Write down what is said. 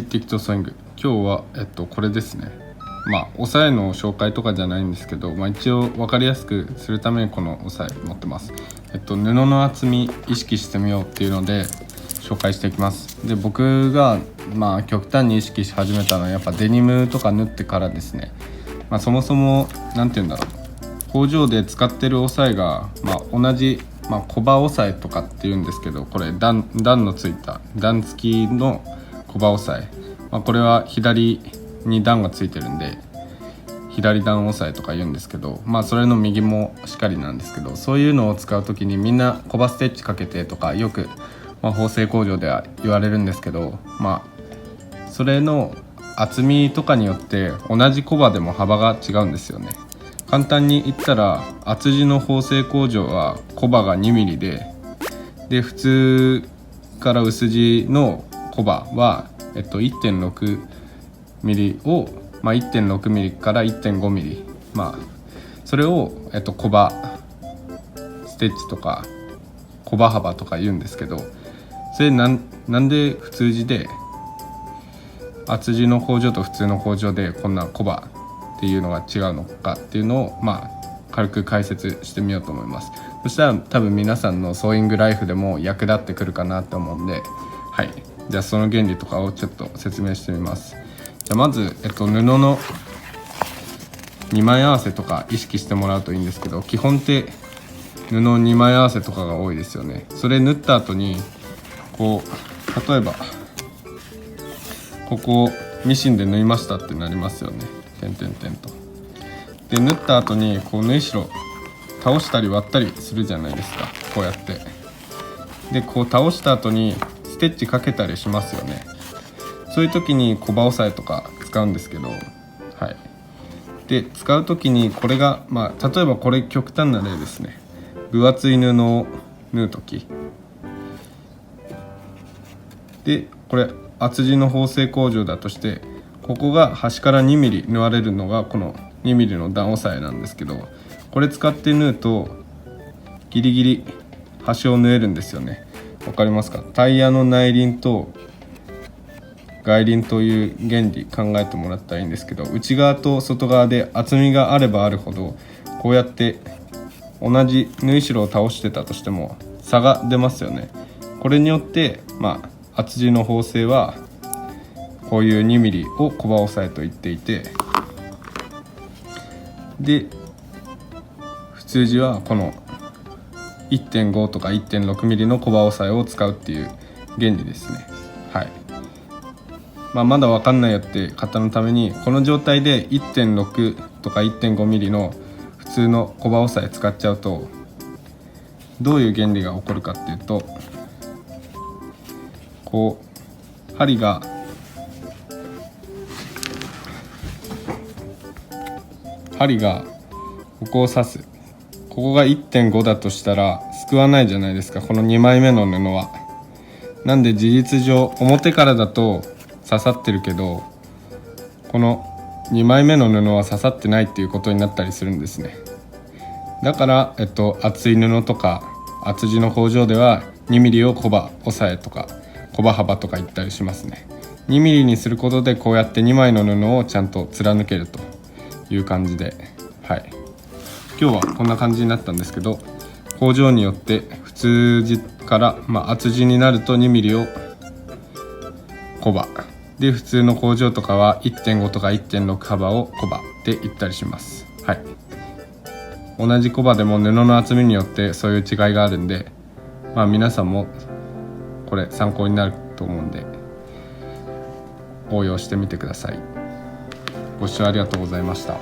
テキトソーイング、今日はこれですね。押さえの紹介とかじゃないんですけど、一応分かりやすくするためにこの押さえ持ってます。布の厚み意識してみようっていうので紹介していきます。で、僕が極端に意識し始めたのはやっぱデニムとか縫ってからですね。そもそも何て言うんだろう、工場で使ってる押さえが、同じコバ押さえとかっていうんですけど、これ段のついた段付きのコバ押さえ、これは左に段がついてるんで左段押さえとか言うんですけど、それの右もしっかりなんですけど、そういうのを使う時にみんなコバステッチかけてとかよく、縫製工場では言われるんですけど、それの厚みとかによって同じコバでも幅が違うんですよね。簡単に言ったら厚地の縫製工場はコバが 2mm で普通から薄地のコバは、1.6 ミリを、1.6 ミリから1.5 ミリ、それを、コバステッチとかコバ幅とか言うんですけど、それなんで普通地で厚地の工場と普通の工場でこんなコバっていうのが違うのかっていうのを軽く解説してみようと思います。そしたら多分皆さんのソーイングライフでも役立ってくるかなと思うんで、じゃあその原理とかをちょっと説明してみます。じゃあまず、布の2枚合わせとか意識してもらうといいんですけど、基本って布2枚合わせとかが多いですよね。それ縫った後に例えばここをミシンで縫いましたってなりますよね。点々点と。で、縫った後に縫い代倒したり割ったりするじゃないですか。こうやってで倒した後にステッチかけたりしますよね。そういう時にコバ押さえとか使うんですけど、で使う時にこれが例えばこれ極端な例ですね。分厚い布を縫う時で、これ厚地の縫製工場だとして、ここが端から 2mm 縫われるのがこの 2mm の段押さえなんですけど、これ使って縫うとギリギリ端を縫えるんですよね。わかりますか？タイヤの内輪と外輪という原理考えてもらったらいいんですけど、内側と外側で厚みがあればあるほどこうやって同じ縫い代を倒してたとしても差が出ますよね。これによって厚地の縫製はこういう 2mm をコバ押さえと言っていて、で普通地はこの 1.5 とか 1.6mm のコバ押さえを使うっていう原理ですね。まだ分かんないよって方のために、この状態で 1.6 とか 1.5mm の普通のコバ押さえ使っちゃうとどういう原理が起こるかっていうと、針がここを刺す。ここが 1.5 だとしたらすくわないじゃないですか、この2枚目の布は。なんで事実上表からだと刺さってるけど、この2枚目の布は刺さってないっていうことになったりするんですね。だから、厚い布とか厚地の工場では 2mm をコバ押さえとかコバ幅とか言ったりしますね。2mm にすることでこうやって2枚の布をちゃんと貫けるという感じで、今日はこんな感じになったんですけど、工場によって普通地から、厚地になると 2mm をコバで、普通の工場とかは 1.5 とか 1.6 幅をコバって言ったりします。同じコバでも布の厚みによってそういう違いがあるんで、皆さんもこれ参考になると思うんで応用してみてください。ご視聴ありがとうございました。